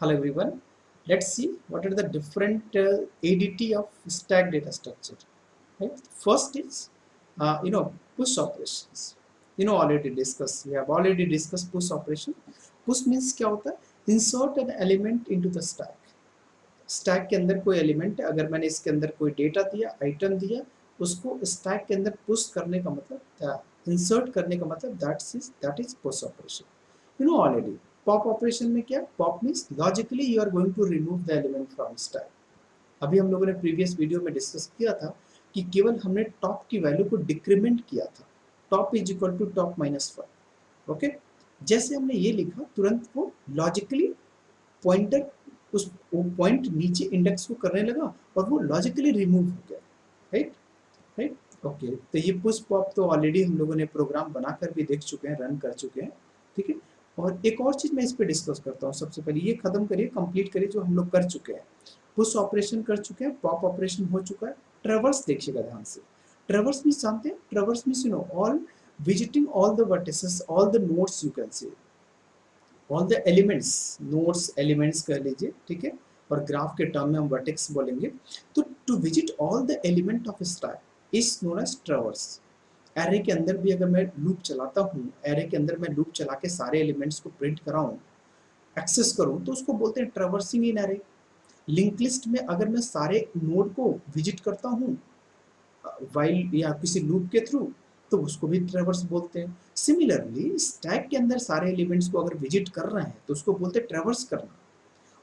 Hello everyone. Let's see what are the different ADT of stack data structure. Right? First is push operations. Already discussed. We have already discussed push operation. Push means क्या होता है? Insert an element into the stack. Stack के अंदर कोई element है, अगर मैंने इसके अंदर कोई डेटा दिया, आइटम दिया, उसको स्टैक के अंदर पुश करने का मतलब, इंसर्ट करने का मतलब that is push operation. Already pop operation में क्या, pop means logically you are going to remove the element from stack. अभी हम लोगों ने प्रीवियस वीडियो में डिस्कस किया था कि केवल हमने टॉप की वैल्यू को डिक्रीमेंट किया था, top is equal to top minus 1. Okay, जैसे हमने ये लिखा तुरंत वो लॉजिकली पॉइंटर उस पॉइंट नीचे इंडेक्स को करने लगा और वो लॉजिकली रिमूव हो गया. राइट राइट ओके, तो ये पुश पॉप तो ऑलरेडी हम लोगों ने प्रोग्राम बनाकर भी देख चुके हैं, रन कर चुके हैं. ठीक है, और एक और चीज मैं इस पे डिस्कस करता हूँ. सबसे पहले ये खत्म करिए, कंप्लीट करिए जो हम लोग कर चुके हैं. पुश ऑपरेशन कर चुके हैं, पॉप ऑपरेशन हो चुका है. ट्रेवर्स देखिएगा ध्यान से. ट्रेवर्स मीन्स जानते हैं, ट्रेवर्स means all visiting all the vertices, all the nodes, you can say all the elements, nodes elements कह लीजिए. ठीक है, और ग्राफ के टर्म में हम वर्टेक्स बोलेंगे. तो to visit all the element of stack is known as traverse. Array के अंदर भी अगर मैं लूप चलाता हूँ, एरे के अंदर मैं लूप चला के सारे एलिमेंट्स को प्रिंट कराऊँ, एक्सेस करूँ, तो उसको बोलते हैं ट्रैवर्सिंग इन एरे. लिंक लिस्ट में अगर मैं सारे नोड को विजिट करता हूँ वाइल या किसी लूप के थ्रू, तो उसको भी ट्रैवर्स बोलते हैं. सिमिलरली स्टैक के अंदर सारे एलिमेंट्स को अगर विजिट कर रहे हैं तो उसको बोलते हैं ट्रैवर्स करना.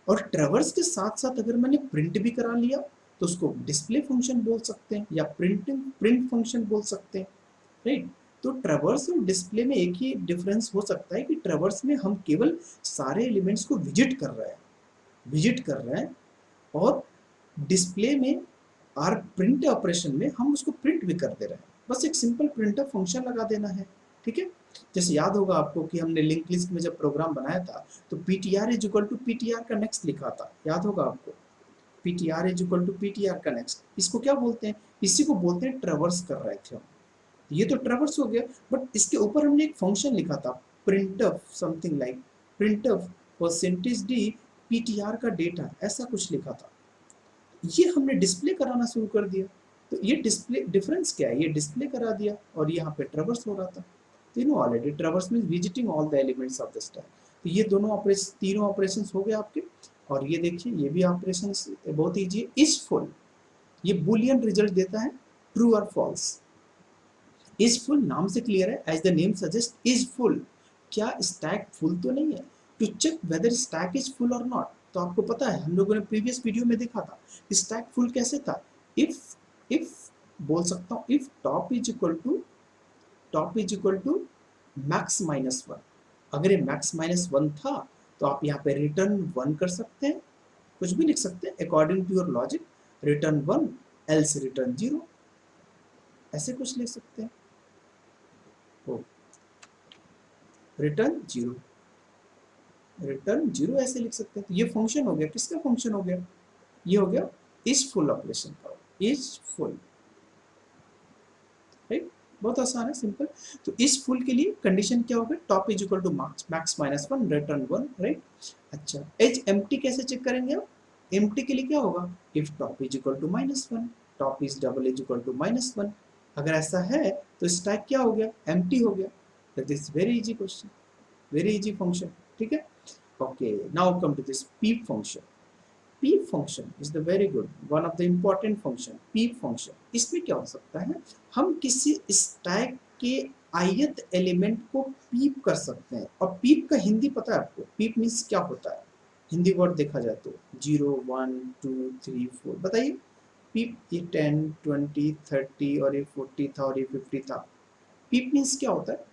और ट्रैवर्स के साथ साथ अगर मैंने प्रिंट भी करा लिया तो उसको डिस्प्ले फंक्शन बोल सकते हैं या प्रिंट फंक्शन बोल सकते हैं. राइट, तो ट्रैवर्स और डिस्प्ले में एक ही डिफरेंस हो सकता है कि ट्रैवर्स में हम केवल सारे एलिमेंट्स को विजिट कर रहे हैं और डिस्प्ले में और प्रिंट ऑपरेशन में हम उसको प्रिंट भी कर दे रहे हैं. बस एक सिंपल प्रिंटफ फंक्शन लगा देना है. ठीक है, जैसे याद होगा आपको कि हमने लिंक लिस्ट में जब प्रोग्राम बनाया था तो ptr is equal to ptr का नेक्स्ट लिखा था, याद होगा आपको. ptr is equal to ptr का नेक्स्ट, इसको क्या बोलते हैं, इसी को बोलते हैं ट्रैवर्स कर रहे थे हम. ये तो ट्रैवर्स हो गया, बट इसके ऊपर हमने एक फंक्शन लिखा था printf, something like printf percentage D ptr का डेटा, ऐसा कुछ लिखा था. ये हमने डिस्प्ले कराना शुरू कर दिया. तो ये डिस्प्ले डिफरेंस क्या है, ये डिस्प्ले करा दिया और यहाँ पे ट्रैवर्स हो रहा था. Already traverse means visiting all the elements of the stack. तो ये दोनों ऑपरेशन, तीनों ऑपरेशंस हो गए आपके. और ये देखिए, ये भी ऑपरेशंस बहुत ईजी है. इज फुल, ये बुलियन रिजल्ट देता है, ट्रू और फॉल्स. इज फुल नाम से क्लियर है, as the name suggest, is full, क्या स्टैक फुल तो नहीं है. To check whether stack is full और नॉट, तो आपको पता है हम लोगों ने प्रीवियस वीडियो में देखा था स्टैक फुल कैसे था. इफ बोल सकता हूँ, if top is equal to max minus 1. अगर ये मैक्स माइनस 1 था तो आप यहाँ पे रिटर्न 1 कर सकते हैं, कुछ भी लिख सकते हैं according to your logic. Return 1 else return 0, ऐसे कुछ लिख सकते हैं. रिटर्न 0, रिटर्न 0 ऐसे लिख सकते हैं. तो ये फंक्शन हो गया, किसका फंक्शन हो गया, ये हो गया इज फुल ऑपरेशन का, इज फुल. राइट, बहुत आसान है, सिंपल. तो इस फुल के लिए कंडीशन क्या होगा, top is equal to max minus 1 return 1. Right, अच्छा एज एम्प्टी कैसे चेक करेंगे आप, एम्प्टी के लिए क्या होगा, if top is equal to -1, top is double is equal to -1. अगर ऐसा है तो स्टैक क्या हो गया, एम्प्टी हो गया. That is very easy question, very easy function. ठीक है, okay, now come to this peep function. Peep function is the very good one of the important function. Peep function, इसमें क्या हो सकता है, हम किसी स्टैक के ith एलिमेंट को पीप कर सकते हैं. और पीप का हिंदी पता है आपको, पीप मीन्स क्या होता है, हिंदी वर्ड देखा जाए तो 0 1 2 3 4, बताइए. पीप, ये 10 20 30 और ये 40 था और ये 50 था. पीप मीन्स क्या होता है,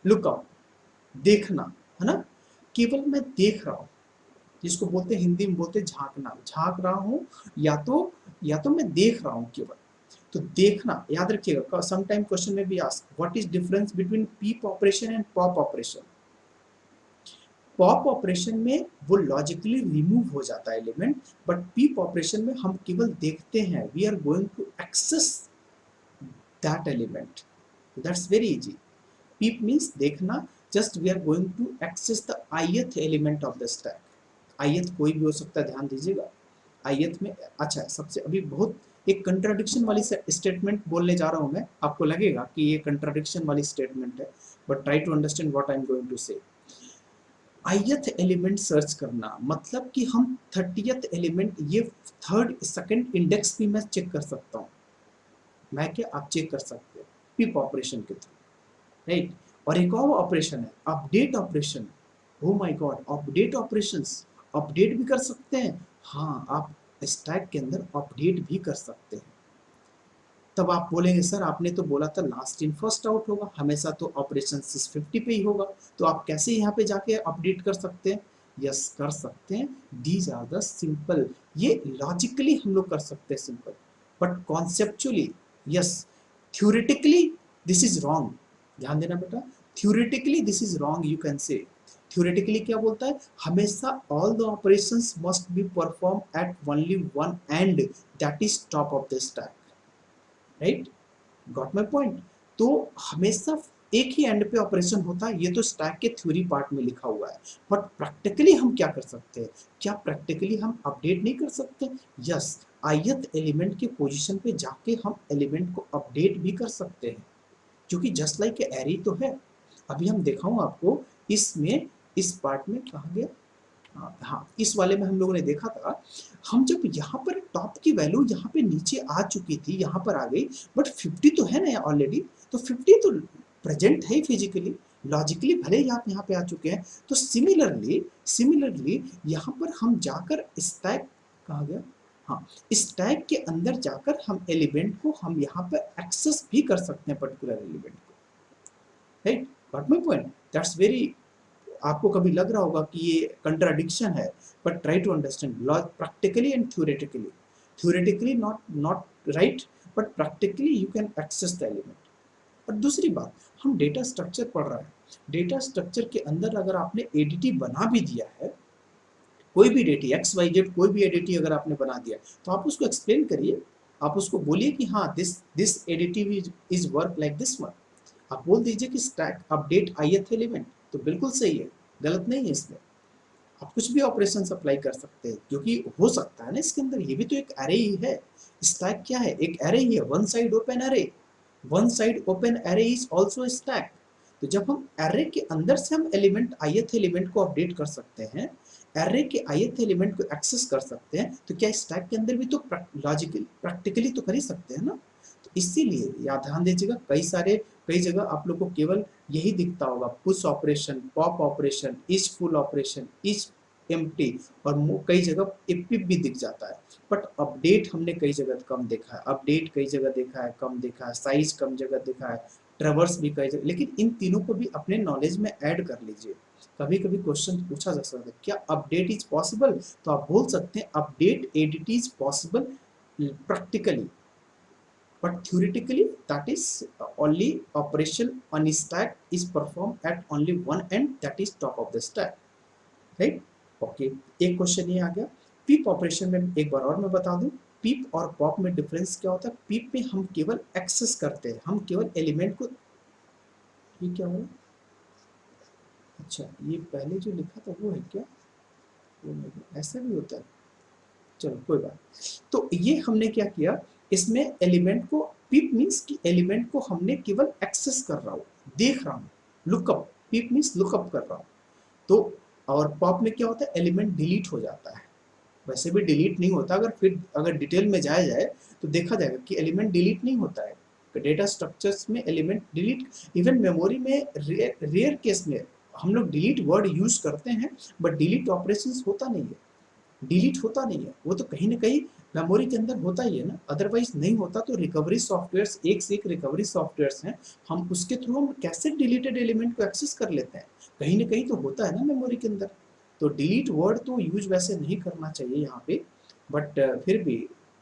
लुक आउट, देखना, है ना. केवल मैं देख रहा हूँ, जिसको बोलते हैं हिंदी में बोलते हैं झांकना, झांक रहा हूँ, या तो मैं देख रहा हूँ केवल. तो देखना याद रखिएगा, सम टाइम क्वेश्चन में भी ask what is difference between peep operation and pop operation. Pop operation में वो लॉजिकली रिमूव हो जाता है एलिमेंट, बट पीप ऑपरेशन में हम केवल देखते हैं, we are going to access that element. That's very easy. Peep means देखना, just we are going to access the ith element of the stack. ith कोई भी हो सकता है, ध्यान दीजिएगा ith में। अच्छा, सबसे अभी बहुत एक कंट्राडिक्शन वाली स्टेटमेंट बोलने जा रहा हूं मैं, आपको लगेगा कि ये कंट्राडिक्शन वाली स्टेटमेंट है, but try to understand what I am going to say. ith element search करना मतलब कि हम 30th एलिमेंट, ये थर्ड सेकंड इंडेक्स भी मैं चेक कर सकता हूँ। मैं क्या, आप चेक कर सकते हैं पिप ऑपरेशन के थ्रू, राइट। और एक और ऑपरेशन है update operation. Oh my God, update operations, update भी कर सकते हैं। हाँ, आप स्टैक के अंदर अपडेट भी कर सकते हैं। तब आप बोलेंगे सर आपने तो बोला था लास्ट इन फर्स्ट आउट होगा, हमेशा तो ऑपरेशन 650 पे ही होगा, तो आप कैसे यहाँ पे जाके अपडेट कर सकते हैं? यस, कर सकते हैं। दीज आर द सिंपल, ये लॉजिकली हम लोग कर सकते हैं simple, but conceptually yes, theoretically this is wrong. ध्यान देना बेटा, theoretically this is wrong, you can say. Theoretically क्या बोलता है? हमेशा all the operations must be perform at only one and, that is top of the stack, right. Got my point. तो हमेशा एक ही एंड पे ऑपरेशन होता है, ये तो स्टैक के थ्योरी पार्ट में लिखा हुआ है, बट प्रैक्टिकली हम क्या कर सकते हैं? क्या प्रैक्टिकली हम अपडेट नहीं कर सकते? यस, ith एलिमेंट के पोजीशन पे जाके हम एलिमेंट को अपडेट भी कर सकते हैं, क्योंकि जस्ट लाइक एरे तो है। अभी हम दिखाऊं आपको, इसमें इस पार्ट में कहा गया, हाँ इस वाले में हम लोगों ने देखा था, हम जब यहाँ पर टॉप की वैल्यू यहाँ पे नीचे आ चुकी थी, यहाँ पर आ गई, बट 50 तो है ना ऑलरेडी, तो 50 तो प्रेजेंट है फिजिकली, लॉजिकली भले ही आप यहाँ पे आ चुके हैं। तो सिमिलरली यहाँ पर हम जाकर स्टैक, कहा गया, हाँ स्टैक के अंदर जाकर हम एलिमेंट को हम यहाँ पर एक्सेस भी कर सकते हैं, पर्टिकुलर एलिमेंट को, right. Got my point, that's very, आपको कभी लग रहा होगा कि ये कंट्राडिक्शन है, but try to understand practically and theoretically. Theoretically not right, but practically you can access the element. और दूसरी बात, हम डेटा स्ट्रक्चर पढ़ रहे हैं, डेटा स्ट्रक्चर के अंदर अगर आपने एडीटी बना भी दिया है, कोई भी डेटी XYZ कोई भी एडीटी अगर आपने बना दिया, तो आप उसको एक्सप्लेन करिए, आप उसको बोलिए कि हाँ this ADT is work like this one. आप बोल दीजिए कि स्टैक अपडेट ith एलिमेंट, तो बिल्कुल सही है, गलत नहीं है इसमें। आप कुछ भी ऑपरेशन अप्लाई कर सकते हैं, क्योंकि हो सकता है ना इसके अंदर, ये भी तो एक एरे ही है। स्टैक क्या है? एक एरे ही है, one side open array, one side open array is also stack. तो जब हम एरे के अंदर से हम एलिमेंट ith एलिमेंट को अपडेट कर सकते हैं, एरे के ith एलिमेंट को एक्सेस कर सकते हैं, तो क्या स्टैक के अंदर भी तो लॉजिकली प्रैक्टिकली तो कर ही सकते हैं ना। तो इसीलिए याद ध्यान दीजिएगा, कई जगह आप लोग को केवल यही दिखता होगा, push operation, pop operation, is full operation, is empty, और कई जगह इपिप भी दिख जाता है। बट अपडेट हमने कई जगह कम देखा है, अपडेट कई जगह देखा है, कम देखा है, साइज कम जगह देखा है, ट्रेवर्स भी कई जगह, लेकिन इन तीनों को भी अपने नॉलेज में ऐड कर लीजिए। कभी कभी क्वेश्चन पूछा जा सकता है, क्या अपडेट इज पॉसिबल? तो आप बोल सकते हैं update edit is possible practically, but theoretically that is only operation on stack is performed at only one end, that is top of the stack, right? Okay, एक क्वेश्चन ये आ गया। पीप operation में एक बार और मैं बता दूं, पीप और पॉप में डिफरेंस क्या होता है? पीप में हम केवल एक्सेस करते हैं, हम केवल एलिमेंट को, ये क्या हुआ? अच्छा, ये पहले जो लिखा था वो है क्या? वो ऐसा भी होता है, चलो कोई बात। तो ये हमने क्या किया, इसमें एलिमेंट को, पीप मीन्स कि एलिमेंट को हमने केवल एक्सेस कर रहा हूँ, देख रहा हूँ, लुकअप, पीप मीन्स लुकअप कर रहा हूँ। तो और पॉप में क्या होता है? एलिमेंट डिलीट हो जाता है। वैसे भी डिलीट नहीं होता, अगर डिटेल में जाया जाए तो देखा जाएगा कि एलिमेंट डिलीट नहीं होता है। डेटा स्ट्रक्चर्स में एलिमेंट डिलीट, इवन मेमोरी में रेयर केस में हम लोग डिलीट वर्ड यूज करते हैं, बट डिलीट ऑपरेशंस होता नहीं है, डिलीट होता नहीं है, वो तो कहीं ना कहीं मेमोरी के अंदर होता ही है ना, अदरवाइज नहीं होता। तो रिकवरी सॉफ्टवेयर्स, एक से एक रिकवरी सॉफ्टवेयर्स हैं, हम उसके थ्रू हम कैसे डिलीटेड एलिमेंट को एक्सेस कर लेते हैं, कहीं ना कहीं तो होता है ना मेमोरी के अंदर। तो डिलीट वर्ड तो यूज वैसे नहीं करना चाहिए यहाँ पे, बट फिर भी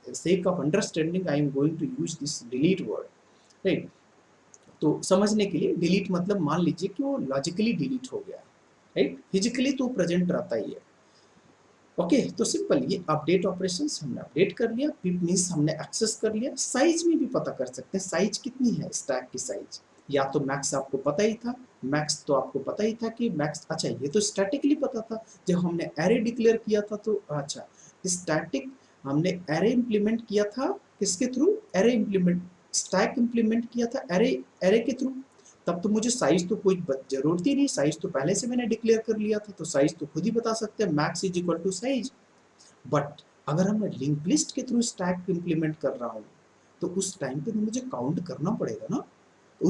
sake of understanding I am going to use this delete word, right. तो समझने के लिए डिलीट मतलब मान लीजिए कि वो लॉजिकली डिलीट हो गया, राइट, फिजिकली तो प्रेजेंट रहता ही है। ओके, तो सिंपल ये अपडेट ऑपरेशंस हमने अपडेट कर लिया, पिप मींस हमने एक्सेस कर लिया। साइज में भी पता कर सकते हैं, साइज कितनी है स्टैक की साइज, या तो मैक्स आपको पता ही था मैक्स तो आपको पता ही था कि मैक्स, अच्छा ये तो स्टैटिकली पता था जब हमने एरे डिक्लेयर किया था, तो अच्छा स्टैटिक हमने एरे इंप्लीमेंट किया था किसके through, array implement, stack implement किया था एरे, एरे के थ्रू। तब तो मुझे साइज तो कोई जरूरत ही नहीं, साइज तो पहले से मैंने डिक्लेयर कर लिया था, तो साइज तो खुद ही बता सकते हैं, max is equal to size. But अगर हम लिंक लिस्ट के थ्रू स्टैक इंप्लीमेंट कर रहा हूँ, तो उस टाइम पे मुझे काउंट करना पड़ेगा ना, तो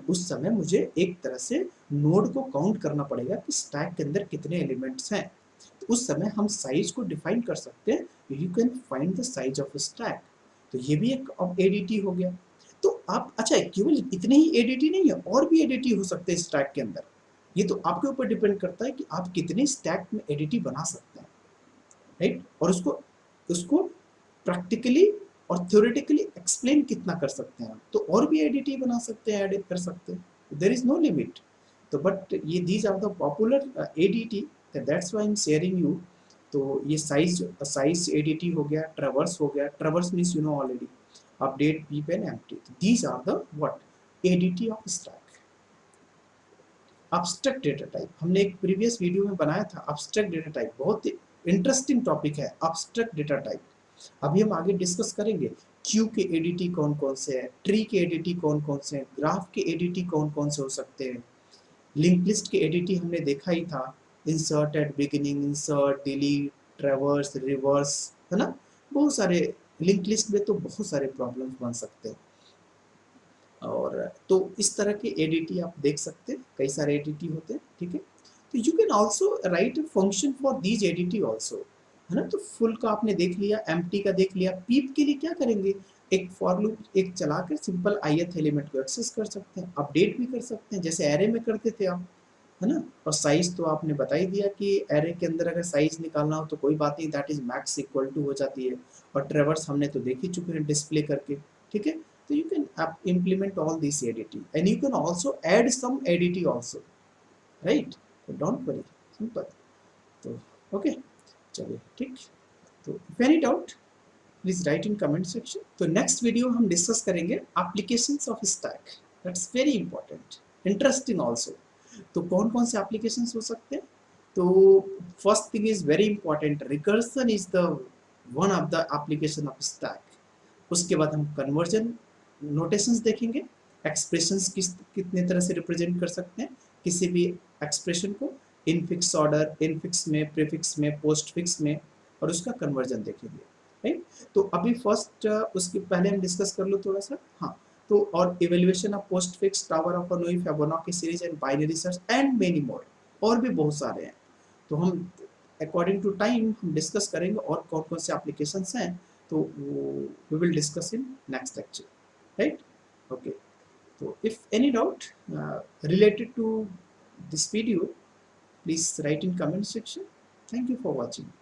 उस समय मुझे एक तरह से नोड को काउंट करना पड़ेगा कि स्टैक के अंदर कितने एलिमेंट्स हैं। तो उस समय हम साइज को डिफाइन कर सकते हैं, you can find the size of stack. तो ये भी एक अब एडीटी हो गया। तो आप, अच्छा केवल इतने ही एडीटी नहीं है, और भी एडीटी हो सकते हैं स्टैक के अंदर। ये तो आपके ऊपर डिपेंड करता है कि आप कितने स्टैक में एडीटी बना सकते हैं, राइट, और उसको उसको प्रैक्टिकली और थ्योरेटिकली एक्सप्लेन कितना कर सकते हैं, तो और भी एडिटी बना सकते हैं, एडिट कर सकते हैं, देयर इज नो लिमिट। तो बट ये these are the popular ADT, that's why I am sharing you. तो ये साइज एडीटी हो गया, ट्रैवर्स हो गया, traverse means you know already, update peep and empty, these are the what ADT of stack. Abstract data type हमने एक previous video में बनाया था, एब्स्ट्रैक्ट डेटा टाइप बहुत इंटरेस्टिंग टॉपिक है एब्स्ट्रैक्ट डेटा टाइप। अभी हम आगे डिस्कस करेंगे क्यू के एडीटी कौन कौन से हैं, ट्री के एडीटी कौन कौन से हैं, ग्राफ के एडीटी कौन कौन से हो सकते हैं, लिंक लिस्ट के एडीटी हमने देखा ही था, insert at beginning, insert, delete, traverse, reverse, है ना, बहुत सारे लिंक लिस्ट में तो बहुत सारे प्रॉब्लम्स बन सकते हैं। और तो इस तरह के एडीटी आप देख सकते हैं, कई सारे एडीटी होते हैं, ठीक है। तो you can also right a function for these ADT also, है ना। तो फुल का आपने देख लिया, एम्प्टी का देख लिया, पीप के लिए क्या करेंगे, एक फॉर लूप एक चलाकर सिंपल ith एलिमेंट को एक्सेस कर सकते हैं, अपडेट भी कर सकते हैं जैसे एरे में करते थे आप, है ना। और साइज तो आपने बता ही दिया कि एरे के अंदर अगर साइज निकालना हो तो कोई बात नहीं, that is max equal to हो जाती है। और ट्रेवर्स हमने तो देख ही चुके हैं डिस्प्ले करके, ठीक है। तो you can implement all these ADT and you can also add some ADT also, right, so don't worry, simple। तो ओके, चलिए ठीक। तो if any doubt please write in comment section। तो नेक्स्ट वीडियो हम डिस्कस करेंगे applications of stack, that's very important, interesting also. तो कौन कौन से एप्लीकेशंस हो सकते हैं, तो first thing is very important, recursion is the one of the application of stack. उसके बाद हम कन्वर्जन नोटेशंस देखेंगे, एक्सप्रेशंस कितने तरह से रिप्रेजेंट कर सकते हैं किसी भी एक्सप्रेशन को, इनफिक्स ऑर्डर, इनफिक्स में, प्रीफिक्स में, पोस्टफिक्स में, और उसका कन्वर्जन देखेंगे, राइट। तो अभी फर्स्ट उसके पहले हम डिस्कस कर लो थोड़ा सा, हाँ। तो और evaluation of postfix, tower of Hanoi, Fibonacci series and binary search and many more, और भी बहुत सारे हैं। तो हम अकॉर्डिंग टू टाइम हम डिस्कस करेंगे और कौन कौन से एप्लीकेशंस हैं, तो we will discuss in next lecture, right, okay। So if any doubt related to this video, please write in comment section। Thank you for watching।